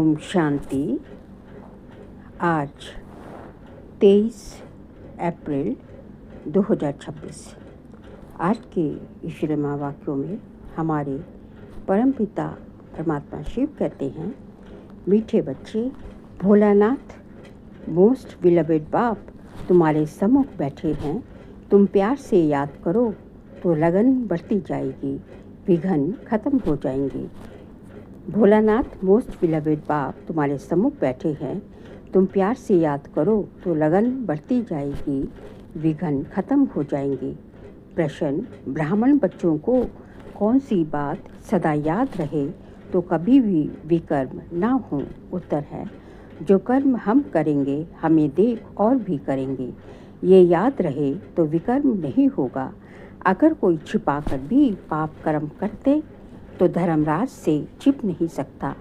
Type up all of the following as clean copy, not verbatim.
ओम शांति। आज 23 अप्रैल 2026। आज के ईश्वर महावाक्यों में हमारे परमपिता परमात्मा शिव कहते हैं, मीठे बच्चे, भोलानाथ मोस्ट बिलवेड बाप तुम्हारे सम्मुख बैठे हैं। तुम प्यार से याद करो तो लगन बढ़ती जाएगी, विघ्न खत्म हो जाएंगे। भोलानाथ मोस्ट बिलवेड बाप तुम्हारे सम्मुख बैठे हैं। तुम प्यार से याद करो तो लगन बढ़ती जाएगी, विघ्न खत्म हो जाएंगे। प्रश्न, ब्राह्मण बच्चों को कौन सी बात सदा याद रहे तो कभी भी विकर्म ना हो? उत्तर है, जो कर्म हम करेंगे हमें देख और भी करेंगे। ये याद रहे तो विकर्म नहीं होगा। अगर कोई छिपा कर भी पाप कर्म करते तो धर्मराज से छिप नहीं सकता,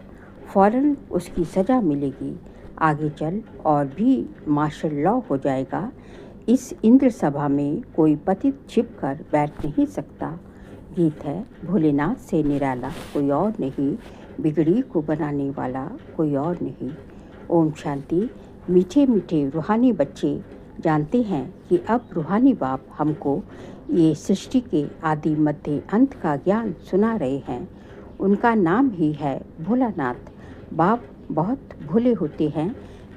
फौरन उसकी सज़ा मिलेगी। आगे चल और भी मार्शल लॉ हो जाएगा। इस इंद्र सभा में कोई पतित छिप कर बैठ नहीं सकता। गीत है, भोलेनाथ से निराला कोई और नहीं, बिगड़ी को बनाने वाला कोई और नहीं। ओम शांति। मीठे मीठे रूहानी बच्चे जानते हैं कि अब रूहानी बाप हमको ये सृष्टि के आदि मध्य अंत का ज्ञान सुना रहे हैं। उनका नाम ही है भोलानाथ। बाप बहुत भोले होते हैं,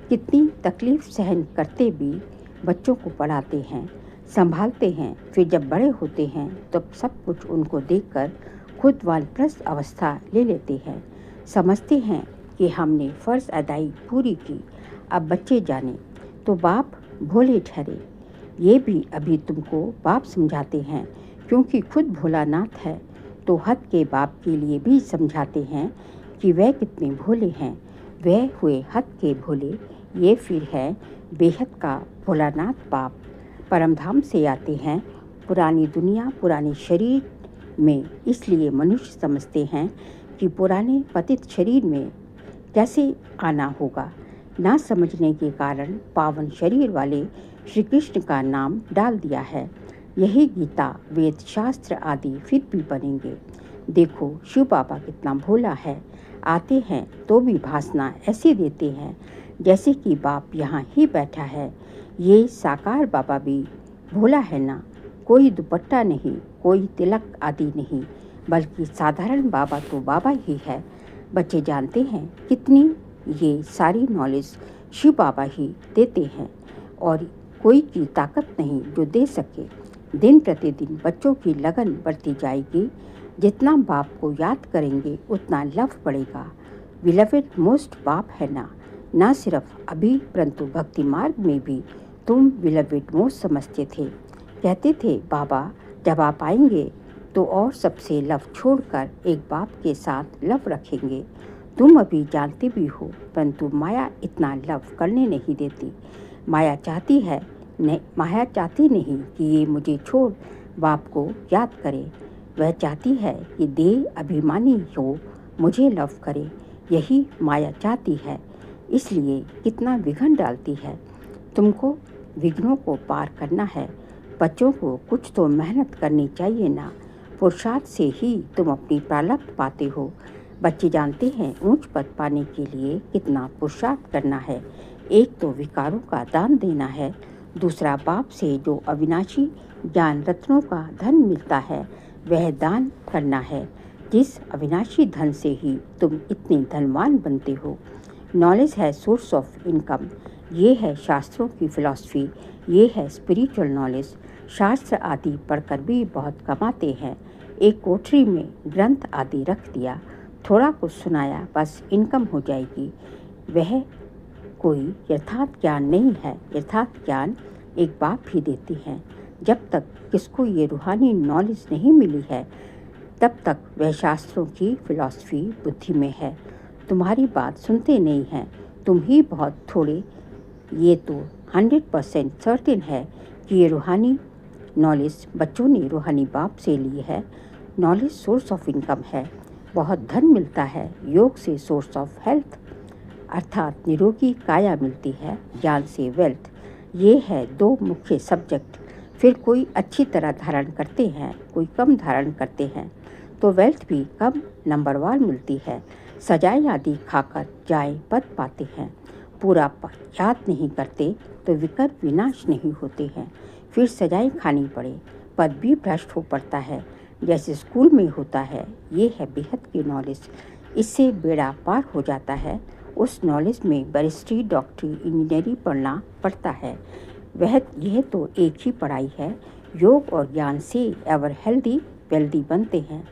कितनी तकलीफ सहन करते भी बच्चों को पढ़ाते हैं, संभालते हैं। फिर जब बड़े होते हैं तब सब कुछ उनको देखकर खुद वानप्रस्थ अवस्था ले लेते हैं। समझते हैं कि हमने फ़र्ज़ अदाई पूरी की, अब बच्चे जाने तो बाप भोले ठहरे। ये भी अभी तुमको बाप समझाते हैं, क्योंकि खुद भोलानाथ है तो हद के बाप के लिए भी समझाते हैं कि वह कितने भोले हैं। वह हुए हद के भोले, ये फिर है बेहद का भोलानाथ बाप। परमधाम से आते हैं, पुरानी दुनिया पुराने शरीर में, इसलिए मनुष्य समझते हैं कि पुराने पतित शरीर में कैसे आना होगा। ना समझने के कारण पावन शरीर वाले श्री कृष्ण का नाम डाल दिया है। यही गीता वेद शास्त्र आदि फिर भी बनेंगे। देखो शिव बाबा कितना भोला है, आते हैं तो भी भाषणा ऐसे देते हैं जैसे कि बाप यहाँ ही बैठा है। ये साकार बाबा भी भोला है ना, कोई दुपट्टा नहीं, कोई तिलक आदि नहीं, बल्कि साधारण बाबा तो बाबा ही है। बच्चे जानते हैं कितनी ये सारी नॉलेज शिव बाबा ही देते हैं और कोई की ताकत नहीं जो दे सके। दिन प्रतिदिन बच्चों की लगन बढ़ती जाएगी। जितना बाप को याद करेंगे उतना लव बढ़ेगा। बिलवेड मोस्ट बाप है ना सिर्फ अभी परंतु भक्ति मार्ग में भी तुम बिलवेड मोस्ट समझते थे। कहते थे बाबा जब आप आएंगे तो और सबसे लव छोड़कर एक बाप के साथ लव रखेंगे। तुम अभी जानते भी हो, परंतु माया इतना लव करने नहीं देती। माया चाहती नहीं कि ये मुझे छोड़ बाप को याद करे। वह चाहती है कि देह अभिमानी हो मुझे लव करे। यही माया चाहती है, इसलिए कितना विघ्न डालती है। तुमको विघ्नों को पार करना है। बच्चों को कुछ तो मेहनत करनी चाहिए ना। पुरुषार्थ से ही तुम अपनी प्रारब्ध पाते हो। बच्चे जानते हैं ऊंच पद पाने के लिए कितना पुरुषार्थ करना है। एक तो विकारों का दान देना है, दूसरा बाप से जो अविनाशी ज्ञान रत्नों का धन मिलता है वह दान करना है। जिस अविनाशी धन से ही तुम इतने धनवान बनते हो। नॉलेज है सोर्स ऑफ इनकम। ये है शास्त्रों की फिलॉसफी, ये है स्पिरिचुअल नॉलेज। शास्त्र आदि पढ़कर भी बहुत कमाते हैं। एक कोठरी में ग्रंथ आदि रख दिया, थोड़ा कुछ सुनाया, बस इनकम हो जाएगी। वह कोई यथार्थ ज्ञान नहीं है। यथार्थ ज्ञान एक बाप ही देते हैं। जब तक किसको ये रूहानी नॉलेज नहीं मिली है तब तक वह शास्त्रों की फिलॉसफी बुद्धि में है। तुम्हारी बात सुनते नहीं हैं, तुम ही बहुत थोड़े। ये तो 100% सर्टेन है कि ये रूहानी नॉलेज बच्चों ने रूहानी बाप से ली है। नॉलेज सोर्स ऑफ इनकम है, बहुत धन मिलता है। योग से सोर्स ऑफ हेल्थ अर्थात निरोगी काया मिलती है। ज्ञान से वेल्थ। ये है दो मुख्य सब्जेक्ट। फिर कोई अच्छी तरह धारण करते हैं, कोई कम धारण करते हैं तो वेल्थ भी कम नंबरवार मिलती है। सजाएं आदि खाकर जाए पद पाते हैं। पूरा पद याद नहीं करते तो विकर विनाश नहीं होते हैं। फिर सजाएं खानी पड़े, पद भी भ्रष्ट हो पड़ता है, जैसे स्कूल में होता है। ये है बेहद की नॉलेज, इससे बेड़ा पार हो जाता है। उस नॉलेज में बैरिस्ट्री, डॉक्टरी, इंजीनियरिंग पढ़ना पड़ता है। यह तो एक ही पढ़ाई है। योग और ज्ञान से एवर हेल्दी वेल्दी बनते हैं,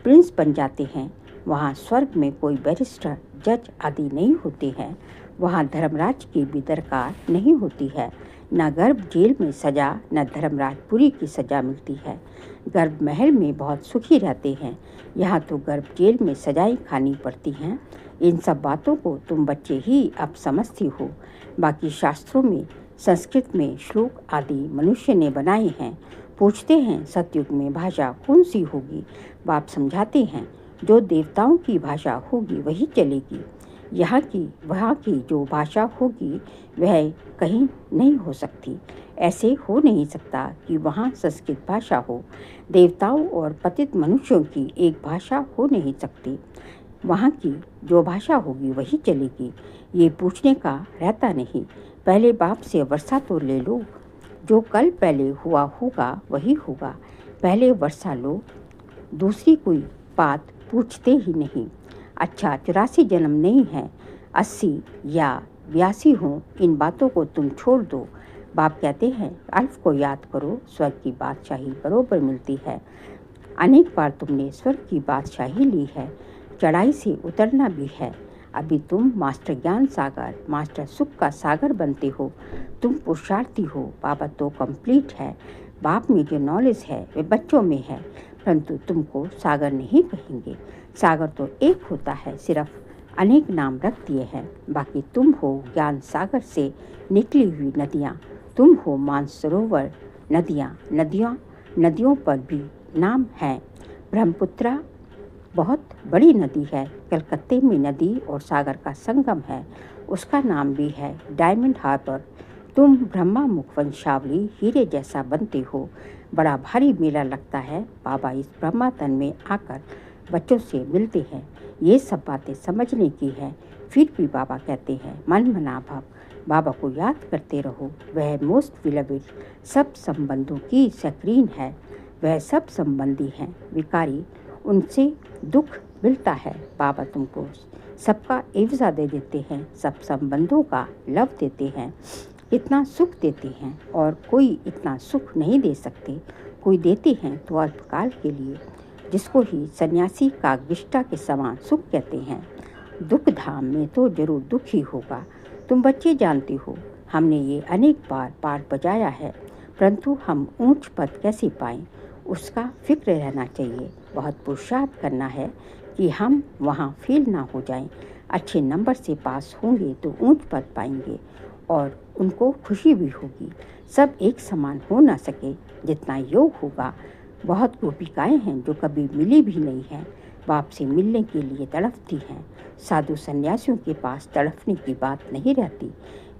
प्रिंस बन जाते हैं। वहाँ स्वर्ग में कोई बैरिस्टर, जज आदि नहीं होते हैं। वहाँ धर्मराज की भी दरकार नहीं होती है। न गर्भ जेल में सजा, न धर्मराजपुरी की सजा मिलती है। गर्भ महल में बहुत सुखी रहते हैं, यहाँ तो गर्भ जेल में सजाएं खानी पड़ती हैं। इन सब बातों को तुम बच्चे ही अब समझती हो। बाकी शास्त्रों में, संस्कृत में श्लोक आदि मनुष्य ने बनाए हैं। पूछते हैं सतयुग में भाषा कौन सी होगी? बाप समझाते हैं जो देवताओं की भाषा होगी वही चलेगी। यहाँ की वहाँ की जो भाषा होगी वह कहीं नहीं हो सकती। ऐसे हो नहीं सकता कि वहाँ संस्कृत भाषा हो। देवताओं और पतित मनुष्यों की एक भाषा हो नहीं सकती। वहाँ की जो भाषा होगी वही चलेगी। ये पूछने का रहता नहीं। पहले बाप से वर्षा तो ले लो, जो कल पहले हुआ होगा वही होगा। पहले वर्षा लो, दूसरी कोई बात पूछते ही नहीं। अच्छा 84 जन्म नहीं है, 80 या 82 हों, इन बातों को तुम छोड़ दो। बाप कहते हैं अल्फ को याद करो, स्वर्ग की बादशाही बरोबर मिलती है। अनेक बार तुमने स्वर्ग की बादशाही ली है, चढ़ाई से उतरना भी है। अभी तुम मास्टर ज्ञान सागर, मास्टर सुख का सागर बनते हो। तुम पुरुषार्थी हो। बाबा तो कंप्लीट है। बाप में जो नॉलेज है वे बच्चों में है, परंतु तुमको सागर नहीं कहेंगे। सागर तो एक होता है, सिर्फ अनेक नाम रख दिए हैं। बाकी तुम हो ज्ञान सागर से निकली हुई नदियाँ। तुम हो मानसरोवर नदियाँ। नदियों पर भी नाम है। ब्रह्मपुत्रा बहुत बड़ी नदी है। कलकत्ते में नदी और सागर का संगम है, उसका नाम भी है डायमंड हार्बर। तुम ब्रह्मा मुख वंशावली हीरे जैसा बनते हो। बड़ा भारी मेला लगता है। बाबा इस ब्रह्मा तन में आकर बच्चों से मिलते हैं। ये सब बातें समझने की है। फिर भी बाबा कहते हैं मन मना भव, बाबा को याद करते रहो। वह मोस्ट बिलवेड, सब संबंधों की स्क्रीन है। वह सब संबंधी हैं विकारी, उनसे दुख मिलता है। बाबा तुमको सबका एवजा दे देते हैं, सब संबंधों का लव देते हैं, इतना सुख देते हैं और कोई इतना सुख नहीं दे सकते। कोई देते हैं तो अल्पकाल के लिए, जिसको ही सन्यासी कागविष्टा के समान सुख कहते हैं। दुख धाम में तो जरूर दुख ही होगा। तुम बच्चे जानते हो, हमने ये अनेक बार पाठ बजाया है, परंतु हम ऊंच पद कैसे पाएं, उसका फिक्र रहना चाहिए। बहुत पुरुषार्थ करना है कि हम वहाँ फेल ना हो जाएं। अच्छे नंबर से पास होंगे तो ऊंच पद पाएंगे और उनको खुशी भी होगी। सब एक समान हो ना सके, जितना योग होगा। बहुत गोपिकाएं हैं जो कभी मिली भी नहीं हैं, बाप से मिलने के लिए तड़पती हैं। साधु सन्यासियों के पास तड़पने की बात नहीं रहती।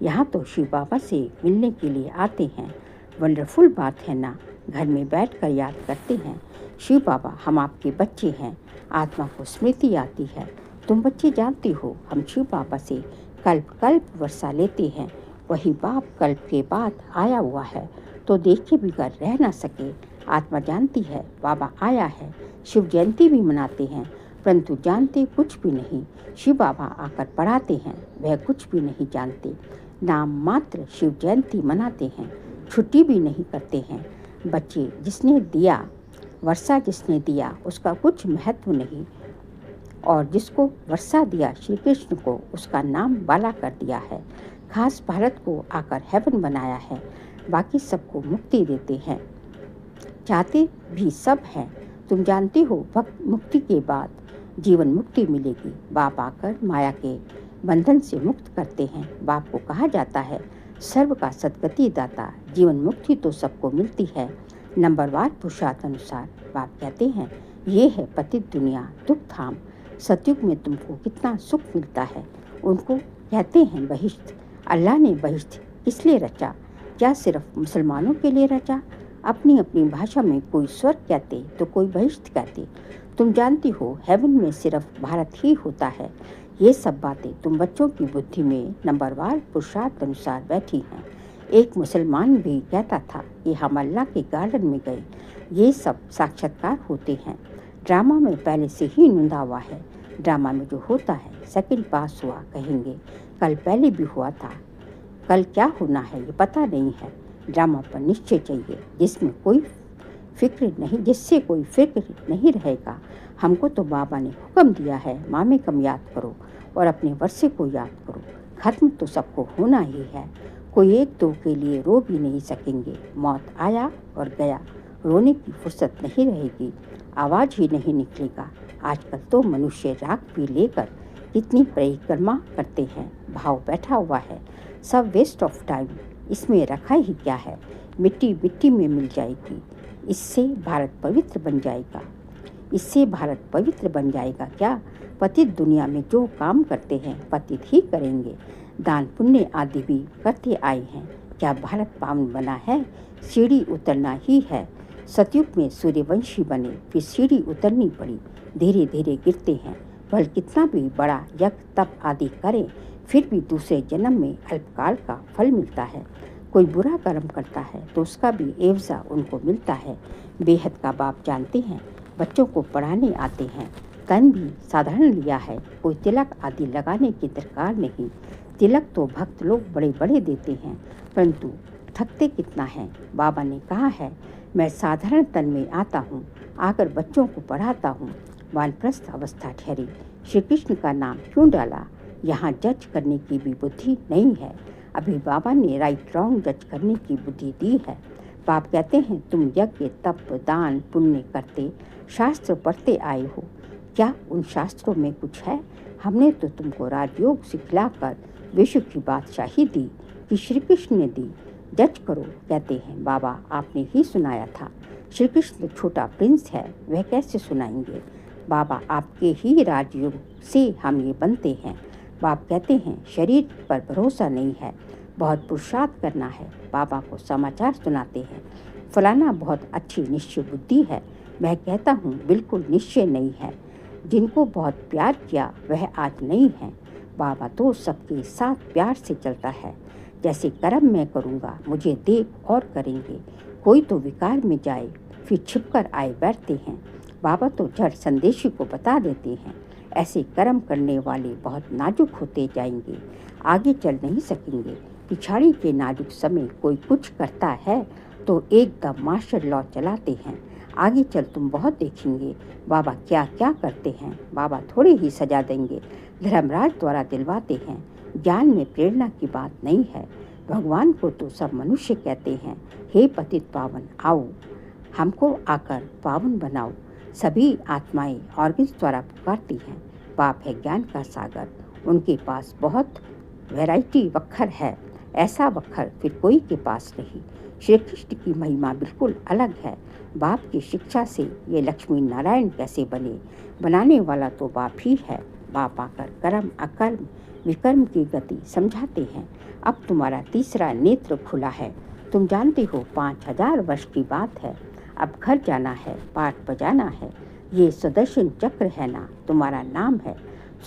यहाँ तो शिव बाबा से मिलने के लिए आते हैं। वंडरफुल बात है ना, घर में बैठकर याद करते हैं शिव बाबा हम आपके बच्चे हैं। आत्मा को स्मृति आती है। तुम बच्चे जानती हो हम शिव बाबा से कल्प कल्प वर्षा लेते हैं। वही बाप कल्प के बाद आया हुआ है तो देखे बिगड़ रह ना सके। आत्मा जानती है बाबा आया है। शिव जयंती भी मनाते हैं, परंतु जानते कुछ भी नहीं। शिव बाबा आकर पढ़ाते हैं, वह कुछ भी नहीं जानते। नाम मात्र शिव जयंती मनाते हैं, छुट्टी भी नहीं करते हैं। बच्चे जिसने दिया, वर्षा जिसने दिया, उसका कुछ महत्व नहीं। और जिसको वर्षा दिया श्री कृष्ण को, उसका नाम बाला कर दिया है। खास भारत को आकर हेवन बनाया है। बाकी सबको मुक्ति देते हैं, चाहते भी सब हैं। तुम जानते हो भक्त मुक्ति के बाद जीवन मुक्ति मिलेगी। बाप आकर माया के बंधन से मुक्त करते हैं। बाप को कहा जाता है सर्व का सदगति दाता। जीवन मुक्ति तो सबको मिलती है, नंबरवार पुरुषार्थ अनुसार। बाप कहते हैं ये है पतित दुनिया, दुख धाम। सतयुग में तुमको कितना सुख मिलता है। उनको कहते हैं बहिश्त। अल्लाह ने बहिश्त इसलिए रचा, क्या सिर्फ मुसलमानों के लिए रचा? अपनी अपनी भाषा में कोई स्वर्ग कहते तो कोई बहिश्त कहते। तुम जानती हो हेवन में सिर्फ भारत ही होता है। ये सब बातें तुम बच्चों की बुद्धि में नंबरवार पुरुषार्थ अनुसार बैठी हैं। एक मुसलमान भी कहता था कि हम अल्लाह के गार्डन में गए। ये सब साक्षात्कार होते हैं। ड्रामा में पहले से ही नुंदा हुआ है। ड्रामा में जो होता है सेकंड पास हुआ कहेंगे, कल पहले भी हुआ था। कल क्या होना है ये पता नहीं है। ड्रामा पर निश्चय चाहिए जिससे कोई फिक्र नहीं रहेगा। हमको तो बाबा ने हुक्म दिया है मामे कम याद करो और अपने वर्षे को याद करो। खत्म तो सबको होना ही है। कोई एक दो के लिए रो भी नहीं सकेंगे। मौत आया और गया, रोने की फुर्सत नहीं रहेगी, आवाज़ ही नहीं निकलेगा। आजकल तो मनुष्य राख भी लेकर कितनी परिक्रमा करते हैं। भाव बैठा हुआ है, सब वेस्ट ऑफ टाइम। इसमें रखा ही क्या है, मिट्टी मिट्टी में मिल जाएगी। इससे भारत पवित्र बन जाएगा क्या? पतित दुनिया में जो काम करते हैं पतित ही करेंगे। दान पुण्य आदि भी करते आए हैं। क्या भारत पावन बना है? सीढ़ी उतरना ही है। सतयुग में सूर्यवंशी बने, फिर सीढ़ी उतरनी पड़ी। धीरे धीरे गिरते हैं। फल कितना भी बड़ा यज्ञ तप आदि करें फिर भी दूसरे जन्म में अल्पकाल का फल मिलता है। कोई बुरा कर्म करता है तो उसका भी एवजा उनको मिलता है। बेहद का बाप जानते हैं, बच्चों को पढ़ाने आते हैं। तन भी साधारण लिया है, कोई तिलक आदि लगाने की दरकार नहीं। तिलक तो भक्त लोग बड़े बड़े देते हैं, परंतु थकते कितना है। बाबा ने कहा है, मैं साधारण तन में आता हूँ, आकर बच्चों को पढ़ाता हूँ। वानप्रस्थ अवस्था ठहरी। श्री कृष्ण का नाम क्यों डाला? यहाँ जज करने की भी बुद्धि नहीं है। अभी बाबा ने राइट रॉन्ग जज करने की बुद्धि दी है। बाप कहते हैं तुम यज्ञ तप दान पुण्य करते शास्त्र पढ़ते आए हो। क्या उन शास्त्रों में कुछ है? हमने तो तुमको राजयोग सिखलाकर विश्व की बादशाही दी कि श्री कृष्ण ने दी। जज करो कहते हैं बाबा, आपने ही सुनाया था। श्री कृष्ण छोटा प्रिंस है, वह कैसे सुनाएंगे? बाबा आपके ही राजयोग से हम ये बनते हैं। बाप कहते हैं शरीर पर भरोसा नहीं है, बहुत पुरुषार्थ करना है। बाबा को समाचार सुनाते हैं, फलाना बहुत अच्छी निश्चय बुद्धि है। मैं कहता हूँ बिल्कुल निश्चय नहीं है। जिनको बहुत प्यार किया वह आज नहीं है। बाबा तो सबके साथ प्यार से चलता है। जैसे कर्म मैं करूँगा मुझे देख और करेंगे। कोई तो विकार में जाए फिर छिपकर आए बैठते हैं। बाबा तो झट संदेशी को बता देते हैं। ऐसे कर्म करने वाले बहुत नाजुक होते जाएंगे, आगे चल नहीं सकेंगे। पिछाड़ी के नाजुक समय कोई कुछ करता है तो एकदम मार्शल लॉ चलाते हैं। आगे चल तुम बहुत देखेंगे बाबा क्या क्या करते हैं। बाबा थोड़े ही सजा देंगे, धर्मराज द्वारा दिलवाते हैं। ज्ञान में प्रेरणा की बात नहीं है। भगवान को तो सब मनुष्य कहते हैं, हे पतित पावन आओ, हमको आकर पावन बनाओ। सभी आत्माएं ऑर्गन्स द्वारा पुकारती हैं। बाप है ज्ञान का सागर, उनके पास बहुत वैरायटी वक्खर है। ऐसा वक्खर फिर कोई के पास नहीं। श्री कृष्ण की महिमा बिल्कुल अलग है। बाप की शिक्षा से ये लक्ष्मी नारायण कैसे बने? बनाने वाला तो बाप ही है। बाप आकर कर्म अकर्म विकर्म की गति समझाते हैं। अब तुम्हारा तीसरा नेत्र खुला है। तुम जानते हो 5000 वर्ष की बात है। अब घर जाना है, पाठ बजाना है। ये सुदर्शन चक्र है ना, तुम्हारा नाम है।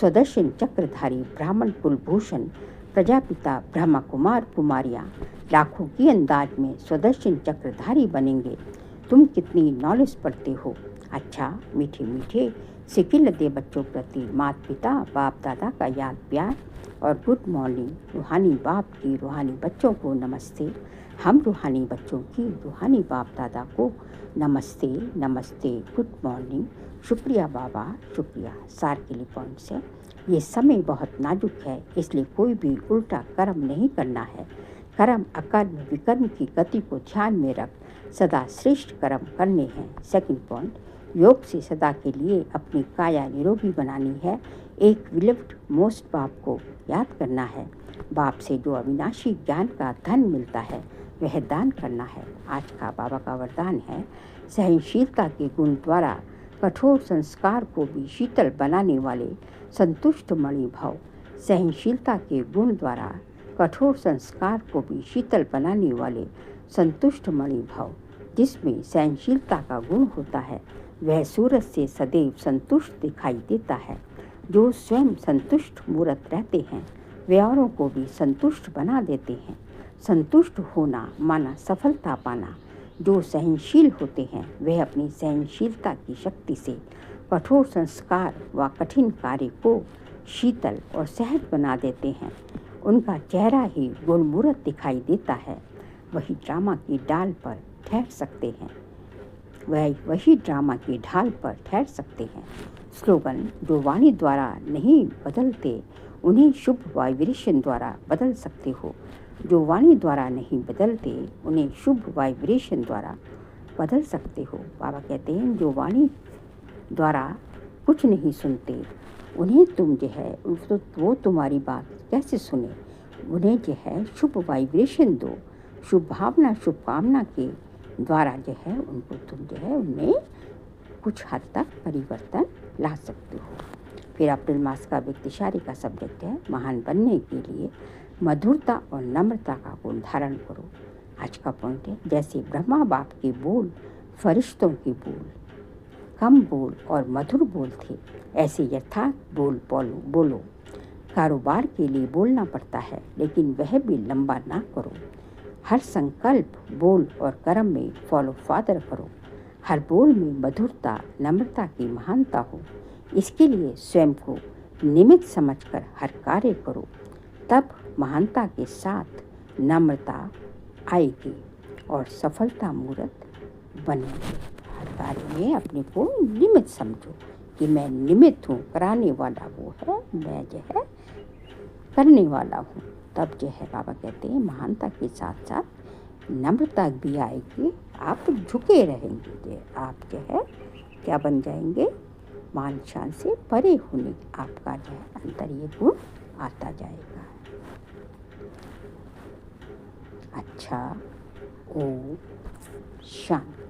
सुदर्शन चक्रधारी ब्राह्मण कुलभूषण प्रजापिता ब्रह्मा कुमार कुमारियाँ लाखों की अंदाज में सुदर्शन चक्रधारी बनेंगे। तुम कितनी नॉलेज पढ़ते हो। अच्छा मीठे मीठे सिकिल दे बच्चों प्रति माता पिता बाप दादा का याद प्यार और गुड मॉर्निंग। रूहानी बाप की रूहानी बच्चों को नमस्ते। हम रूहानी बच्चों की रूहानी बाप दादा को नमस्ते नमस्ते गुड मॉर्निंग। शुक्रिया बाबा शुक्रिया। सार के लिए पॉइंट से ये समय बहुत नाजुक है, इसलिए कोई भी उल्टा कर्म नहीं करना है। कर्म अकर्म विकर्म की गति को ध्यान में रख सदा श्रेष्ठ कर्म करने हैं। सेकंड पॉइंट, योग से सदा के लिए अपनी काया निरोगी बनानी है। एक विलिफ्ट मोस्ट बाप को याद करना है। बाप से जो अविनाशी ज्ञान का धन मिलता है वह दान करना है। आज का बाबा का वरदान है, सहनशीलता के गुण द्वारा कठोर संस्कार को भी शीतल बनाने वाले संतुष्ट मणि भव। सहनशीलता के गुण द्वारा कठोर संस्कार को भी शीतल बनाने वाले संतुष्ट मणि भव। जिसमें सहनशीलता का गुण होता है वह सूरज से सदैव संतुष्ट दिखाई देता है। जो स्वयं संतुष्ट मूर्त रहते हैं वे औरों को भी संतुष्ट बना देते हैं। संतुष्ट होना माना सफलता पाना। जो सहनशील होते हैं वह अपनी सहनशीलता की शक्ति से कठोर संस्कार व कठिन कार्य को शीतल और सहज बना देते हैं। उनका चेहरा ही गुणमूर्त दिखाई देता है। वही ड्रामा की डाल पर ठहर सकते हैं वही ड्रामा की ढाल पर ठहर सकते हैं। स्लोगन: जो वाणी द्वारा नहीं बदलते उन्हें शुभ वाइब्रेशन द्वारा बदल सकते हो। जो वाणी द्वारा नहीं बदलते उन्हें शुभ वाइब्रेशन द्वारा बदल सकते हो। बाबा कहते हैं जो वाणी द्वारा कुछ नहीं सुनते उन्हें तुम जो है वो तुम्हारी बात कैसे सुने। उन्हें जो है शुभ वाइब्रेशन दो। शुभ भावना शुभकामना के द्वारा जो है उनको तुम जो है उनमें कुछ हद तक परिवर्तन ला सकते हो। फिर अप्रैल मास का व्यक्तिशारी का सब्जेक्ट है महान बनने के लिए मधुरता और नम्रता का गुण धारण करो। आज का पॉइंट है जैसे ब्रह्मा बाप के बोल फरिश्तों के बोल कम बोल और मधुर बोल थे, ऐसे यथार्थ बोल बोलो। कारोबार के लिए बोलना पड़ता है लेकिन वह भी लंबा ना करो। हर संकल्प बोल और कर्म में फॉलो फादर करो। हर बोल में मधुरता नम्रता की महानता हो। इसके लिए स्वयं को निमित्त समझकर हर कार्य करो, तब महानता के साथ नम्रता आएगी और सफलता मूर्त बनेगी। हर कार्य में अपने को निमित्त समझो कि मैं निमित्त हूँ, कराने वाला वो है, मैं जो है करने वाला हूँ। तब जो है बाबा कहते हैं महानता के साथ साथ नम्रता भी आएगी। आप झुके रहेंगे, आप जो है क्या बन जाएंगे, मान शान से परे होने आपका जो है अंतर ये गुण आता जाएगा। अच्छा, ओम शांति।